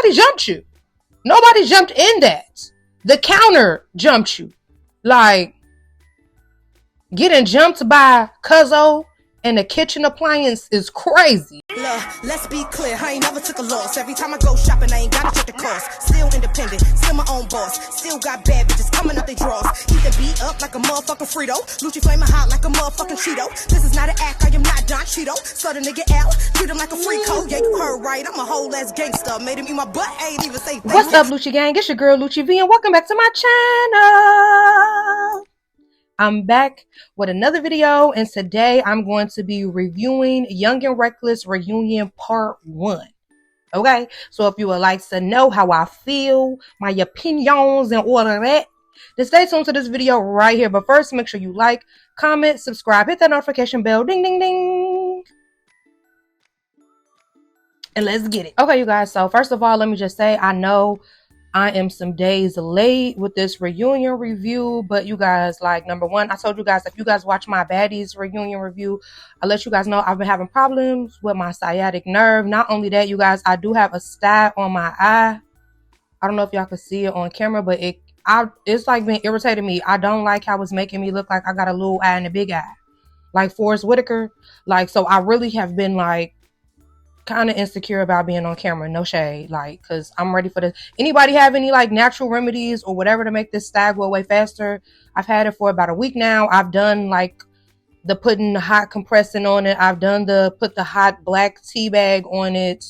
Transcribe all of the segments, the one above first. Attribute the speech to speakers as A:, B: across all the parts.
A: nobody jumped you. Nobody jumped in that. The counter jumped you. Like, getting jumped by Cuzzo and the kitchen appliance is crazy.
B: Look, let's be clear, I ain't never took a loss. Every time I go shopping, I ain't gotta check the cost. Still independent, still my own boss. Still got bad bitches coming up they drawers. Keep the beat up like a motherfucking Frito. Lucci flaming hot like a motherfucking Cheeto. This is not an act, I am not Don Cheeto. So the nigga out, treat him like a free code. Yeah, you heard right, I'm a whole ass gangster. Made him eat my butt, I ain't even say thank
A: What's up, Lucci gang? It's your girl Lucci V, and welcome back to my channel. I'm back with another video, and today I'm going to be reviewing Young and Reckless Reunion Part 1. Okay, so if you would like to know how I feel, my opinions, and all of that, then stay tuned to this video right here. But first, make sure you like, comment, subscribe, hit that notification bell, ding, ding, ding. And let's get it. Okay, you guys, so first of all, let me just say, I know I am some days late with this reunion review, but you guys, like, number one, I told you guys, if you guys watch my Baddies reunion review, I let you guys know I've been having problems with my sciatic nerve. Not only that, you guys, I do have a sty on my eye. I don't know if y'all can see it on camera, but it's like been irritating me. I don't like how it's making me look like I got a little eye and a big eye, like Forrest Whitaker. Like, so I really have been like kind of insecure about being on camera, no shade, like, because I'm ready for this. Anybody have any like natural remedies or whatever to make this stag go away faster? I've had it for about a week now. I've done like the putting the hot compressing on it. I've done the put the hot black tea bag on it.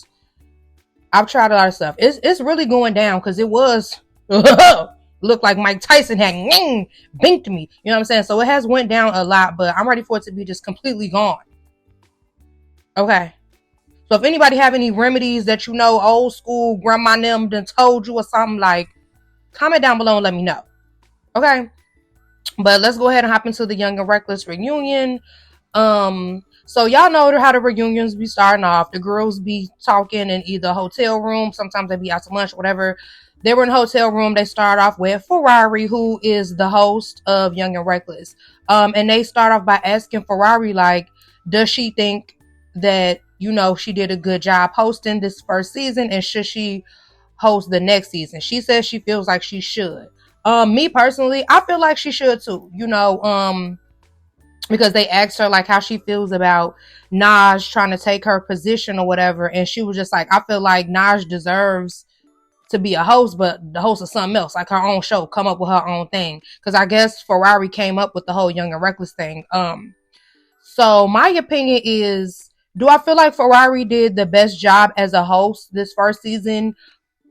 A: I've tried a lot of stuff. It's really going down, because it was looked like Mike Tyson had binked me, you know what I'm saying? So it has went down a lot, but I'm ready for it to be just completely gone. Okay, so if anybody have any remedies that you know, old school grandma and them done told you or something, like, comment down below and let me know. Okay, but let's go ahead and hop into the Young and Reckless reunion. So y'all know how the reunions be starting off. The girls be talking in either hotel room, sometimes they be out to lunch, whatever. They were in a hotel room. They start off with Ferrari, who is the host of Young and Reckless. And they start off by asking Ferrari, like, does she think that, you know, she did a good job hosting this first season, and should she host the next season? She says she feels like she should. Me personally, I feel like she should too, you know, because they asked her like how she feels about Naj trying to take her position or whatever, and she was just like, I feel like Naj deserves to be a host, but the host of something else, like her own show, come up with her own thing. Because I guess Ferrari came up with the whole Young and Reckless thing. So my opinion is, do I feel like Ferrari did the best job as a host this first season?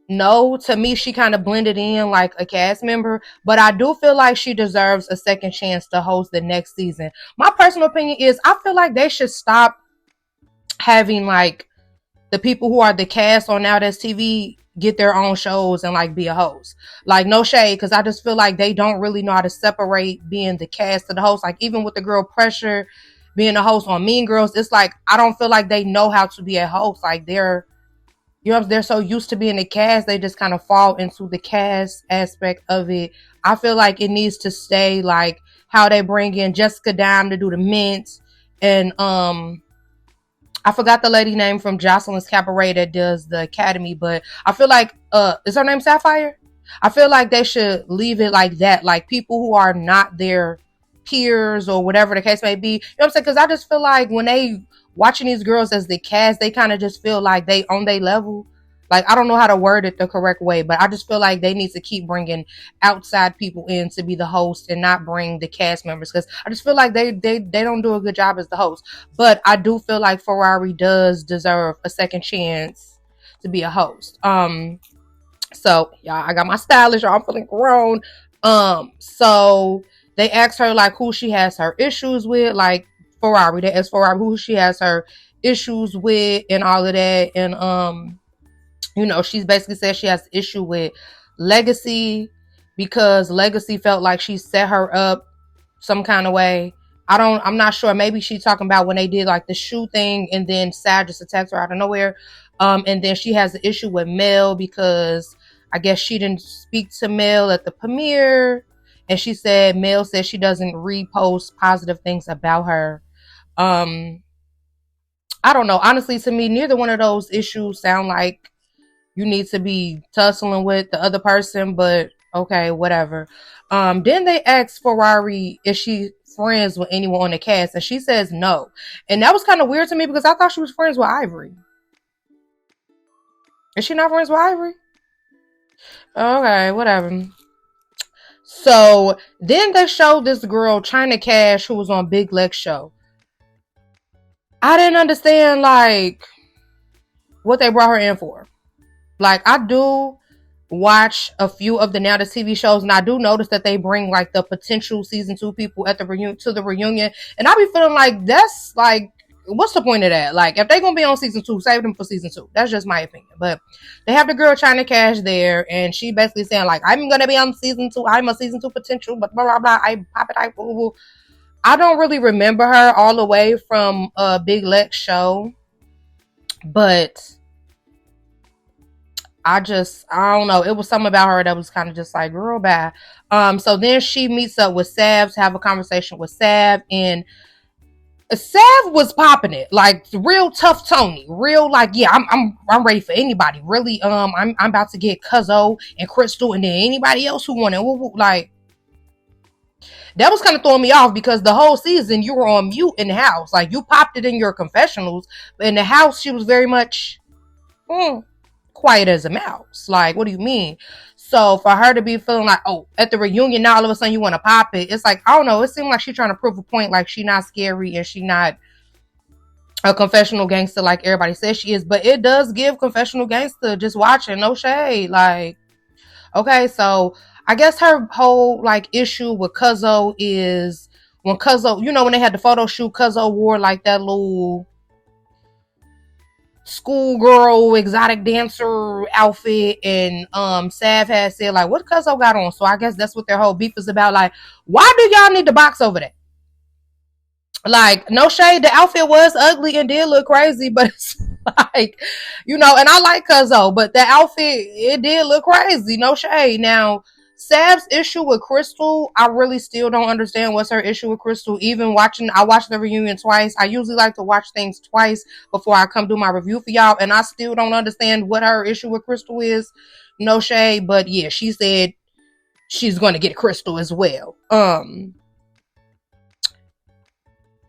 A: No. To me, she kind of blended in like a cast member, but I do feel like she deserves a second chance to host the next season. My personal opinion is, I feel like they should stop having like the people who are the cast on Now That's TV get their own shows and like be a host. Like, no shade, because I just feel like they don't really know how to separate being the cast to the host. Like, even with the girl Pressure being a host on Mean Girls, it's like, I don't feel like they know how to be a host. Like, they're, you know, they're so used to being a cast, they just kind of fall into the cast aspect of it. I feel like it needs to stay like how they bring in Jessica Dime to do the mints, and I forgot the lady name from Jocelyn's Cabaret that does the Academy, but I feel like is her name Sapphire? I feel like they should leave it like that, like people who are not their peers or whatever the case may be. You know what I'm saying? Because I just feel like when they watching these girls as the cast, they kind of just feel like they on their level. Like, I don't know how to word it the correct way, but I just feel like they need to keep bringing outside people in to be the host and not bring the cast members, because I just feel like they don't do a good job as the host. But I do feel like Ferrari does deserve a second chance to be a host. So y'all, I got my stylish, y'all, I'm feeling grown. So they asked her like who she has her issues with, like Ferrari. They asked Ferrari who she has her issues with and all of that. And you know, she's basically said she has an issue with Legacy, because Legacy felt like she set her up some kind of way. I'm not sure. Maybe she's talking about when they did like the shoe thing, and then Sad just attacked her out of nowhere. And then she has an issue with Mel, because I guess she didn't speak to Mel at the premiere. And she said Mel said she doesn't repost positive things about her. I don't know. Honestly, to me, neither one of those issues sound like you need to be tussling with the other person, but okay, whatever. Then they asked Ferrari if she friends with anyone on the cast, and she says no. And that was kind of weird to me because I thought she was friends with Ivory. Is she not friends with Ivory? Okay, whatever. So then they showed this girl, China Cash, who was on Big Lex show. I didn't understand like what they brought her in for. Like, I do watch a few of the Now the TV shows, and I do notice that they bring like the potential season 2 people at the reunion to the reunion, and I be feeling like that's like, what's the point of that? Like, if they're gonna be on season 2, save them for season 2. That's just my opinion. But they have the girl China Cash there, and she basically saying like, I'm gonna be on season 2. I'm a season 2 potential, but blah blah blah. I pop it. I don't really remember her all the way from Big Lex show, but I don't know. It was something about her that was kind of just like, girl, bad. So then she meets up with Sav to have a conversation with Sav, and Sav was popping it, like real tough Tony, real like, yeah, I'm ready for anybody. Really, I'm about to get Cuzzo and Crystal, and then anybody else who wanted. Like, that was kind of throwing me off because the whole season you were on mute in the house, like you popped it in your confessionals, but in the house she was very much. Quiet as a mouse. Like, what do you mean? So for her to be feeling like, oh, at the reunion now all of a sudden you want to pop it, it's like, I don't know, it seemed like she's trying to prove a point, like she not scary and she not a confessional gangster like everybody says she is. But it does give confessional gangster just watching, no shade. Like, okay, so I guess her whole like issue with Cuzzo is when Cuzzo, you know, when they had the photo shoot, Cuzzo wore like that little schoolgirl exotic dancer outfit, and Sav had said like, what Cuzzo got on? So I guess that's what their whole beef is about. Like, why do y'all need to box over that? Like, no shade, the outfit was ugly and did look crazy, but it's like, you know, and I like Cuzzo, but the outfit, it did look crazy, no shade. Now, Sav's issue with Crystal, I really still don't understand what's her issue with Crystal. Even I watched the reunion twice. I usually like to watch things twice before I come do my review for y'all, and I still don't understand what her issue with Crystal is. No shade, but yeah, she said she's going to get Crystal as well.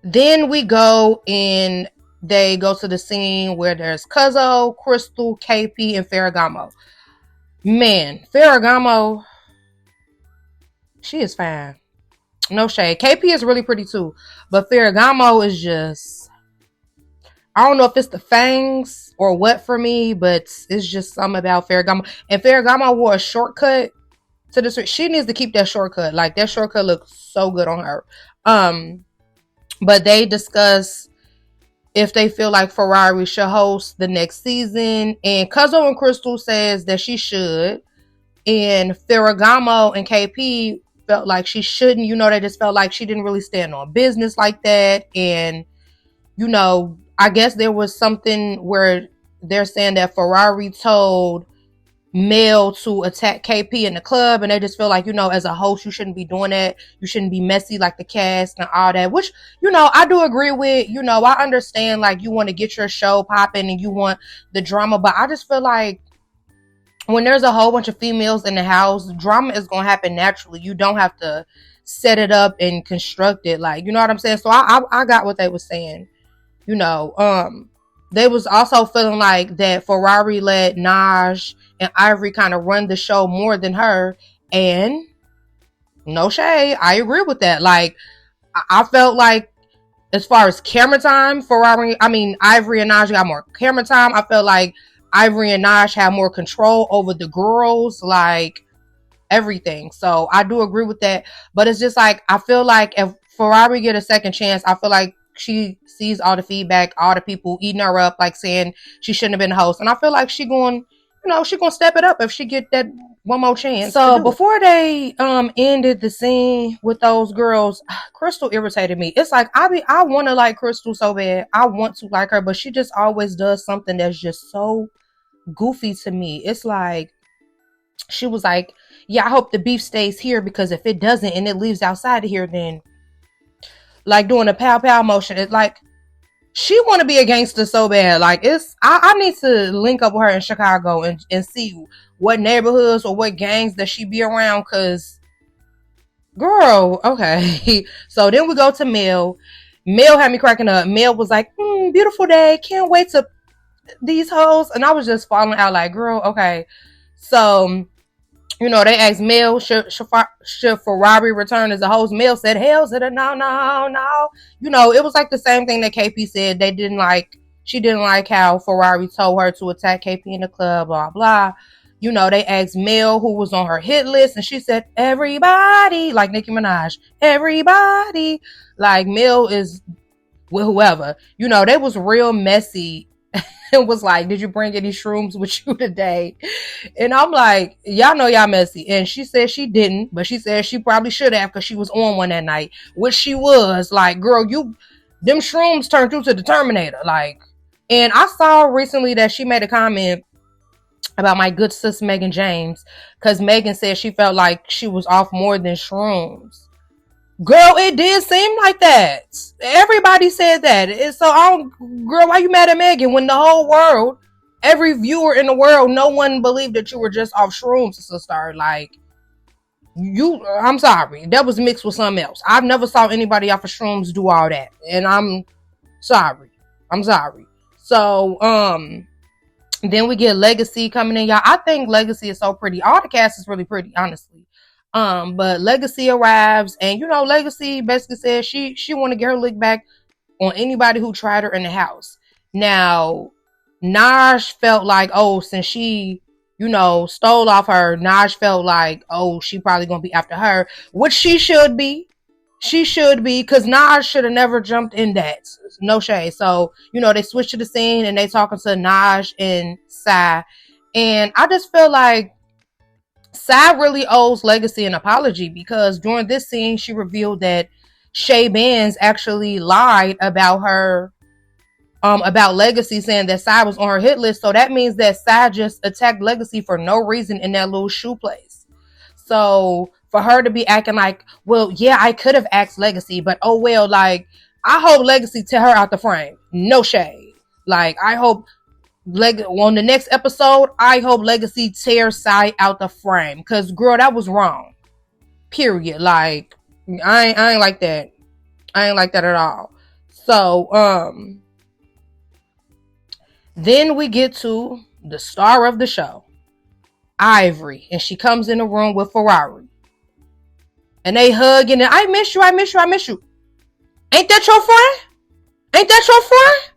A: Then we go and they go to the scene where there's Cuzzo, Crystal, KP, and Ferragamo. Man, Ferragamo, she is fine. No shade. KP is really pretty too. But Ferragamo is just, I don't know if it's the fangs or what for me, but it's just something about Ferragamo. And Ferragamo wore a shortcut to this. She needs to keep that shortcut. Like, that shortcut looks so good on her. But they discuss if they feel like Ferrari should host the next season. And Cuzzo and Crystal says that she should. And Ferragamo and KP felt like she shouldn't. You know, they just felt like she didn't really stand on business like that. And, you know, I guess there was something where they're saying that Ferrari told Mel to attack KP in the club, and they just feel like, you know, as a host, you shouldn't be doing that. You shouldn't be messy like the cast and all that, which, you know, I do agree with. You know, I understand, like, you want to get your show popping and you want the drama, but I just feel like when there's a whole bunch of females in the house, drama is going to happen naturally. You don't have to set it up and construct it, like, you know what I'm saying? So I got what they were saying. You know, they was also feeling like that Ferrari let Naj and Ivory kind of run the show more than her. And no shade, I agree with that. Like, I felt like as far as camera time, Ivory and Naj got more camera time. I felt like Ivory and Naj had more control over the girls, like everything. So I do agree with that. But it's just like, I feel like if Ferrari get a second chance, I feel like she sees all the feedback, all the people eating her up, like saying she shouldn't have been the host. And I feel like she going to step it up if she get that one more chance. So before they ended the scene with those girls, Crystal irritated me. It's like, I want to like Crystal so bad. I want to like her, but she just always does something that's just so goofy to me. It's like, she was like, yeah, I hope the beef stays here, because if it doesn't and it leaves outside of here, then like doing a pow pow motion. It's like, She want to be a gangster so bad. Like I need to link up with her in Chicago and see what neighborhoods or what gangs that she be around. Cause girl, okay. So then we go to Mel. Mel had me cracking up. Mel was like, beautiful day. Can't wait to these hoes. And I was just falling out like, girl, okay. So they asked Mel, should Ferrari return as a host? Mel said, hell to the no, no, no. It was like the same thing that KP said. She didn't like how Ferrari told her to attack KP in the club, blah, blah. They asked Mel who was on her hit list, and she said, everybody, like Nicki Minaj, everybody. Like Mel is with whoever. They was real messy and was like, did you bring any shrooms with you today? And I'm like, y'all know y'all messy. And she said she didn't, but she said she probably should have because she was on one that night, which she was. Like, girl, them shrooms turned you to the Terminator. Like, and I saw recently that she made a comment about my good sis Megan James, because Megan said she felt like she was off more than shrooms. Girl, it did seem like that. Everybody said that. Girl, why you mad at Megan when the whole world, every viewer in the world, no one believed that you were just off shrooms, sister? Like, I'm sorry. That was mixed with something else. I've never saw anybody off of shrooms do all that. And I'm sorry. So, then we get Legacy coming in, y'all. I think Legacy is so pretty. All the cast is really pretty, honestly. But Legacy arrives, and Legacy basically says she want to get her lick back on anybody who tried her in the house. Now, Naj felt like, since she, stole off her, Naj felt like, she probably gonna be after her, which she should be. She should be, because Naj should have never jumped in that. No shade. So, they switched to the scene and they talking to Naj and Sai. And I just feel like Sai really owes Legacy an apology, because during this scene, she revealed that Shay Benz actually lied about her, about Legacy, saying that Sai was on her hit list. So that means that Sai just attacked Legacy for no reason in that little shoe place. So for her to be acting like, well, yeah, I could have asked Legacy, but oh well, like, I hope Legacy tear her out the frame. No shade. Like, I hope on the next episode, I hope Legacy tears Sai out the frame. Cause girl, that was wrong. Period. Like, I ain't like that. I ain't like that at all. So, then we get to the star of the show, Ivory, and she comes in the room with Ferrari. And they hugging and I miss you. Ain't that your friend? Ain't that your friend?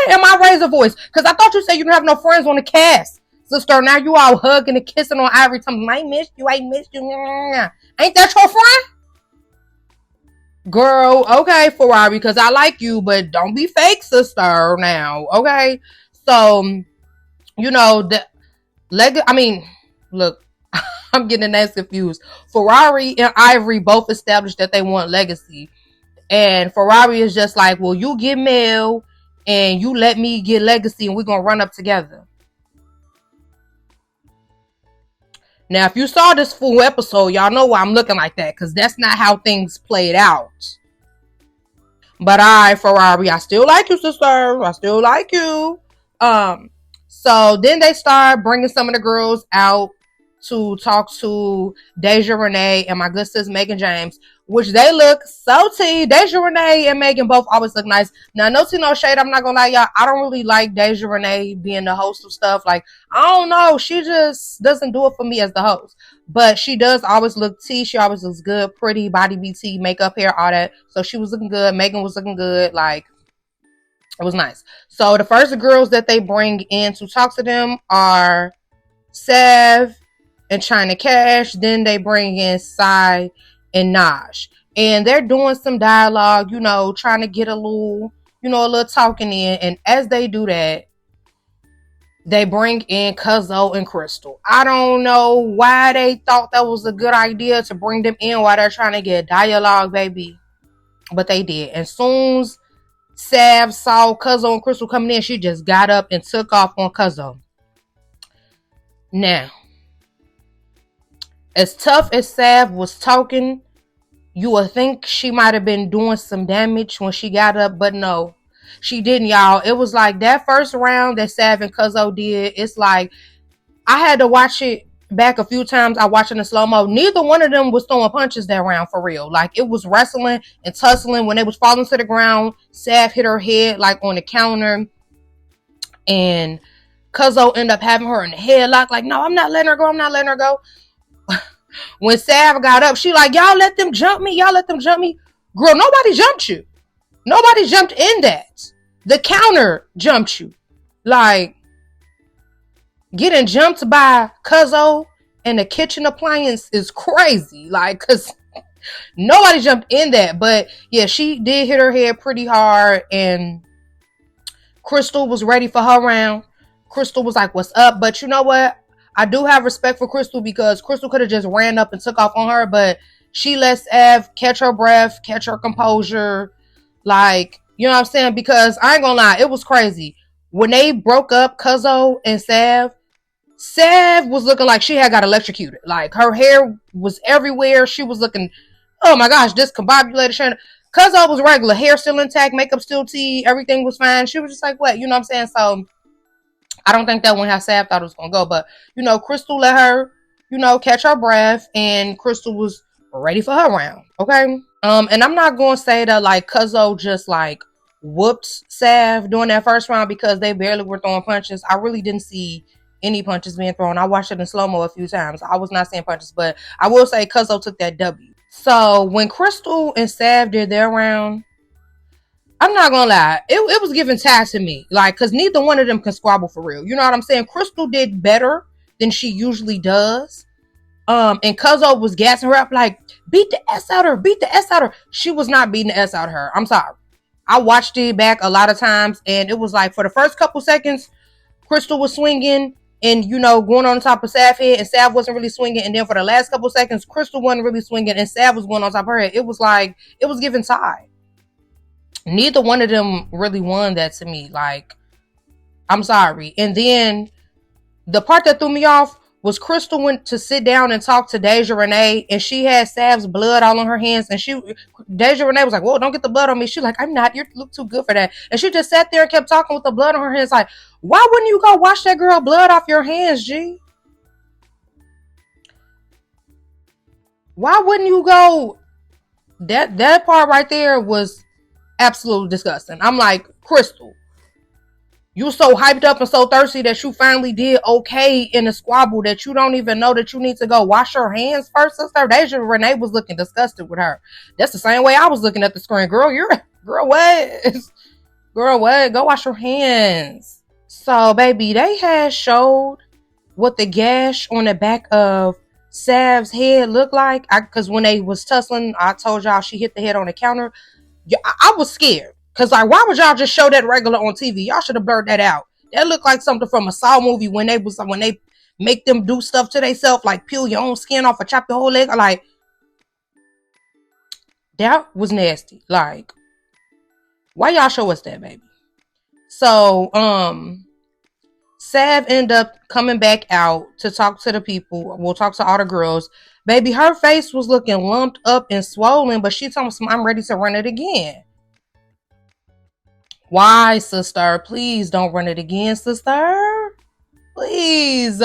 A: And I raise a voice, because I thought you said you didn't have no friends on the cast, sister. Now you all hugging and kissing on Ivory. I missed you. Ain't that your friend? Girl, okay, Ferrari, because I like you, but don't be fake, sister, now, okay? So, look, I'm getting the names confused. Ferrari and Ivory both established that they want Legacy. And Ferrari is just like, well, you get Mel and you let me get Legacy and we're going to run up together. Now, if you saw this full episode, y'all know why I'm looking like that, because that's not how things played out. But Ferrari, I still like you, sister. I still like you. So then they start bringing some of the girls out to talk to Deja Renee and my good sis Megan James, which they look so tea. Deja Renee and Megan both always look nice. Now, no tea, no shade. I'm not gonna lie, y'all. I don't really like Deja Renee being the host of stuff. Like, I don't know. She just doesn't do it for me as the host. But she does always look tea. She always looks good, pretty, body BT, makeup, hair, all that. So she was looking good. Megan was looking good. Like, it was nice. So the first girls that they bring in to talk to them are Sav and China Cash. Then they bring in Sai and Naj. And they're doing some dialogue, trying to get a little talking in. And as they do that, they bring in Cuzzo and Crystal. I don't know why they thought that was a good idea to bring them in while they're trying to get dialogue, baby. But they did. And soon as Sav saw Cuzzo and Crystal coming in, she just got up and took off on Cuzzo. Now, as tough as Sav was talking, you would think she might have been doing some damage when she got up, but no. She didn't, y'all. It was like that first round that Sav and Cuzzo did. It's like I had to watch it back a few times. I watched it in slow mo. Neither one of them was throwing punches that round for real. Like it was wrestling and tussling. When they was falling to the ground, Sav hit her head like on the counter, and Cuzzo ended up having her in the headlock. Like, no, I'm not letting her go. I'm not letting her go. When Sav got up, she like, y'all let them jump me. Y'all let them jump me. Girl, nobody jumped you. Nobody jumped in that. The counter jumped you. Like, getting jumped by Cuzzo and the kitchen appliance is crazy. Like, cause nobody jumped in that. But yeah, she did hit her head pretty hard, and Crystal was ready for her round. Crystal was like, what's up? But you know what? I do have respect for Crystal, because Crystal could have just ran up and took off on her, but she lets Ev catch her breath, catch her composure. Like, you know what I'm saying? Because I ain't gonna lie, it was crazy. When they broke up, Cuzzo and Sav was looking like she had got electrocuted. Like, her hair was everywhere. She was looking, oh my gosh, discombobulated. Cuzzo was regular, hair still intact, makeup still tea, everything was fine. She was just like, what? You know what I'm saying? So I don't think that went how Sav thought it was gonna go. But, you know, Crystal let her, you know, catch her breath, and Crystal was ready for her round. Okay? And I'm not gonna say that like Cuzzo just like whooped Sav during that first round, because they barely were throwing punches. I really didn't see any punches being thrown. I watched it in slow-mo a few times. I was not seeing punches, but I will say Cuzzo took that W. So when Crystal and Sav did their round, I'm not gonna lie, it was giving ties to me. Like, cause neither one of them can squabble for real. You know what I'm saying? Crystal did better than she usually does. And Cuzzo was gassing her up like, beat the S out of her, beat the S out of her. She was not beating the S out of her. I'm sorry. I watched it back a lot of times, and it was like for the first couple seconds, Crystal was swinging and, you know, going on top of Sav's head, and Sav wasn't really swinging. And then for the last couple seconds, Crystal wasn't really swinging, and Sav was going on top of her head. It was like, it was giving tie. Neither one of them really won that to me. Like, I'm sorry. And then the part that threw me off was Crystal went to sit down and talk to Deja Renee, and she had Sav's blood all on her hands, and Deja Renee was like, whoa, don't get the blood on me. She's like, I'm not, you look too good for that. And she just sat there and kept talking with the blood on her hands. Like, why wouldn't you go wash that girl blood off your hands, G? Why wouldn't you go? That part right there was absolutely disgusting. I'm like, Crystal, you so hyped up and so thirsty that you finally did okay in a squabble that you don't even know that you need to go wash your hands first, sister. Deja Renee was looking disgusted with her. That's the same way I was looking at the screen. Girl, what? Girl, what? Go wash your hands. So, baby, they had showed what the gash on the back of Sav's head looked like. Because when they was tussling, I told y'all she hit the head on the counter. I was scared. Because, like, why would y'all just show that regular on TV? Y'all should have blurred that out. That looked like something from a Saw movie when they make them do stuff to themselves, like peel your own skin off or chop your whole leg. Like, that was nasty. Like, why y'all show us that, baby? So, Sav ended up coming back out to talk to the people. We'll talk to all the girls. Baby, her face was looking lumped up and swollen, but she told me, I'm ready to run it again. Why, sister? Please don't run it again, sister. Please.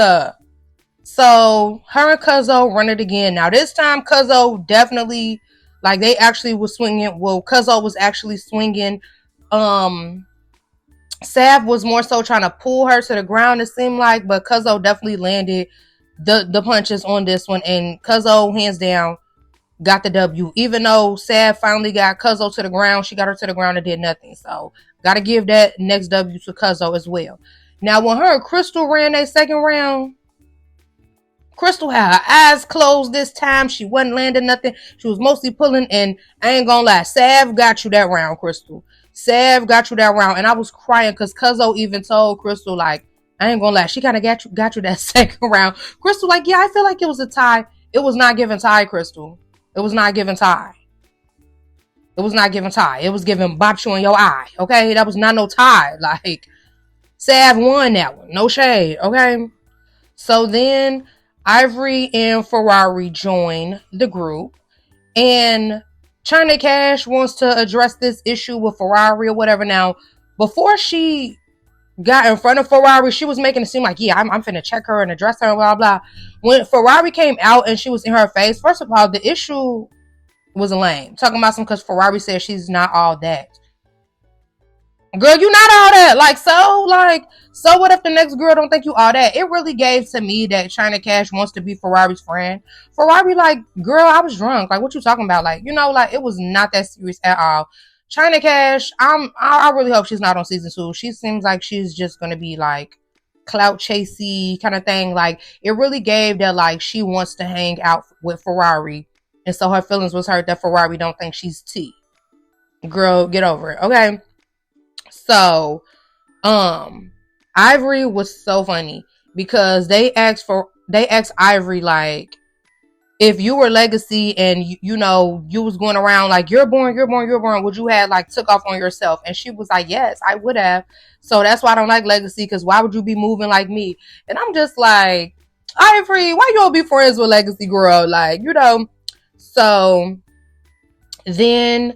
A: So, her and Cuzzo run it again. Now, this time, Cuzzo definitely, like, they actually was swinging. Well, Cuzzo was actually swinging. Sav was more so trying to pull her to the ground, it seemed like, but Cuzzo definitely landed the punches on this one, and Cuzzo, hands down, got the W. Even though Sav finally got Cuzzo to the ground, she got her to the ground and did nothing. So, gotta give that next W to Cuzzo as well. Now, when her and Crystal ran that second round, Crystal had her eyes closed this time. She wasn't landing nothing. She was mostly pulling, and I ain't gonna lie, Sav got you that round, Crystal. Sav got you that round, and I was crying because Cuzzo even told Crystal, like, I ain't gonna lie, she kind of got you that second round. Crystal, like, yeah, I feel like it was a tie. It was not giving tie, Crystal. It was not giving tie. It was not giving tie. It was giving bop you in your eye, okay? That was not no tie. Like, Sav won that one. No shade, okay? So then Ivory and Ferrari join the group, and China Cash wants to address this issue with Ferrari or whatever. Now, before she got in front of Ferrari, she was making it seem like, yeah, I'm finna check her and address her, blah, blah. When Ferrari came out and she was in her face, first of all, the issue was lame. Talking about some because Ferrari said she's not all that. Girl, you not all that. So what if the next girl don't think you all that? It really gave to me that China Cash wants to be Ferrari's friend. Ferrari, like, girl, I was drunk. Like, what you talking about? Like, like, it was not that serious at all. China Cash, I really hope she's not on season 2. She seems like she's just gonna be like clout chasey kind of thing. Like, it really gave that like she wants to hang out with Ferrari, and so her feelings was hurt that Ferrari don't think she's T. Girl, get over it, okay? So, Ivory was so funny because they asked Ivory like, if you were Legacy and you was going around like, you're born, would you have like took off on yourself? And she was like, yes, I would have. So that's why I don't like Legacy, because why would you be moving like me? And I'm just like, Ivory, why you don't be friends with Legacy, girl? Like, So then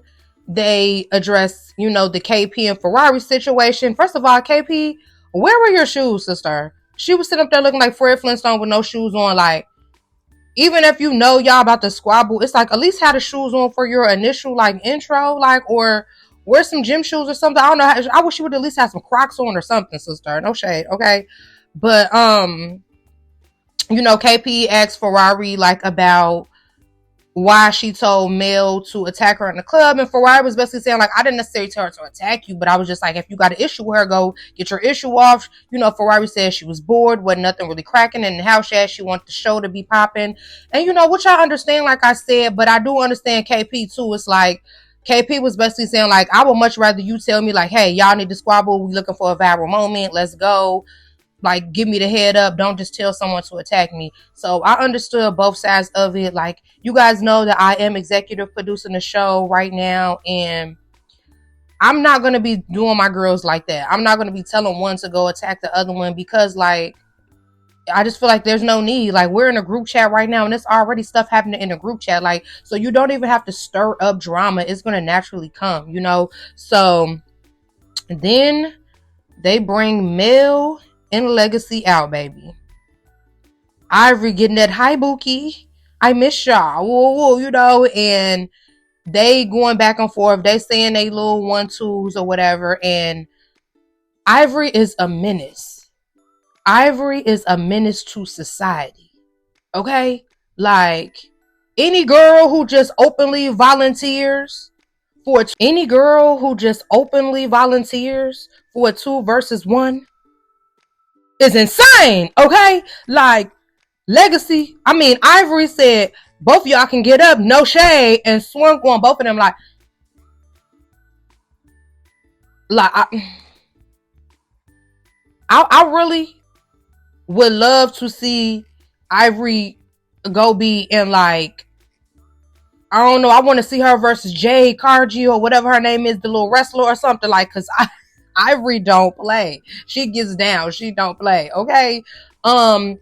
A: they address, the KP and Ferrari situation. First of all, KP, where were your shoes, sister? She was sitting up there looking like Fred Flintstone with no shoes on. Like, even if y'all about to squabble, it's like, at least have the shoes on for your initial like intro, like, or wear some gym shoes or something. I don't know. I wish you would at least have some Crocs on or something, sister. No shade, okay? But KP asked Ferrari like about why she told Mel to attack her in the club, and Ferrari was basically saying like, I didn't necessarily tell her to attack you, but I was just like, if you got an issue with her, go get your issue off. Ferrari said she was bored, wasn't nothing really cracking in the house yet. She wanted the show to be popping, and which I understand, like I said, but I do understand KP too. It's like KP was basically saying like, I would much rather you tell me like, hey, y'all need to squabble, we looking for a viral moment, let's go. Like, give me the head up. Don't just tell someone to attack me. So I understood both sides of it. Like, you guys know that I am executive producing the show right now, and I'm not going to be doing my girls like that. I'm not going to be telling one to go attack the other one, because like, I just feel like there's no need. Like, we're in a group chat right now, and there's already stuff happening in a group chat. Like, so you don't even have to stir up drama. It's going to naturally come, So then they bring Mel and Legacy out, baby. Ivory getting that, hi Bookie, I miss y'all, whoa, and they going back and forth. They saying they little 1-2s or whatever, and Ivory is a menace. Ivory is a menace to society. Okay? Like, any girl who just openly volunteers for a 2-versus-1 is insane, okay? Like, Legacy, Ivory said, both of y'all can get up, no shade, and swung on both of them I really would love to see Ivory go be in like, I don't know, I want to see her versus Jade Cargill or whatever her name is, the little wrestler or something, like, because Ivory don't play. She gets down. She don't play. Okay. And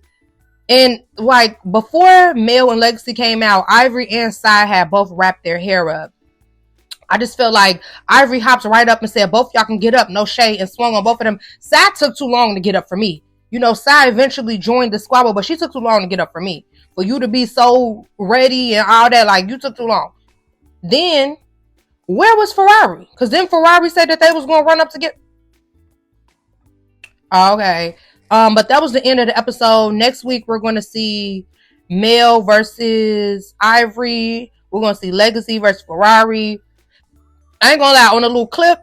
A: like, before Mel and Legacy came out, Ivory and Sai had both wrapped their hair up. I just feel like Ivory hopped right up and said, both y'all can get up, no shade, and swung on both of them. Sai took too long to get up for me. Sai eventually joined the squabble, but she took too long to get up for me. For you to be so ready and all that, like, you took too long. Then, where was Ferrari? Because then Ferrari said that they was going to run up to get... Okay. But that was the end of the episode. Next week, we're going to see Mel versus Ivory. We're going to see Legacy versus Ferrari. I ain't going to lie, on a little clip,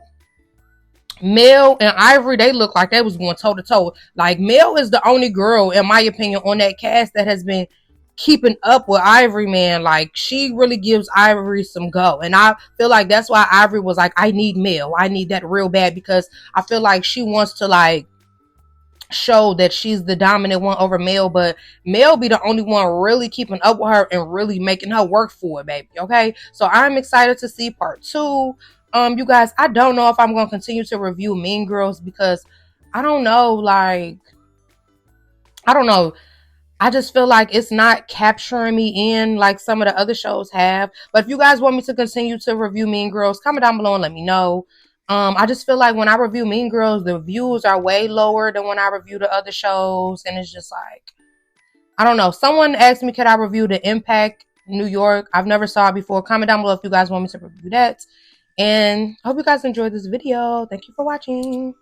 A: Mel and Ivory, they look like they was going toe to toe. Like, Mel is the only girl, in my opinion, on that cast that has been keeping up with Ivory, man. Like, she really gives Ivory some go. And I feel like that's why Ivory was like, I need Mel. I need that real bad, because I feel like she wants to, like, show that she's the dominant one over Mel, but Mel be the only one really keeping up with her and really making her work for it, baby. Okay, so I'm excited to see part 2. You guys, I don't know if I'm going to continue to review Mean Girls, because I don't know, like, I don't know, I just feel like it's not capturing me in like some of the other shows have. But if you guys want me to continue to review Mean Girls, comment down below and let me know. I just feel like when I review Mean Girls, the views are way lower than when I review the other shows, and it's just like, I don't know. Someone asked me, could I review the Impact New York? I've never saw it before. Comment down below if you guys want me to review that. And I hope you guys enjoyed this video. Thank you for watching.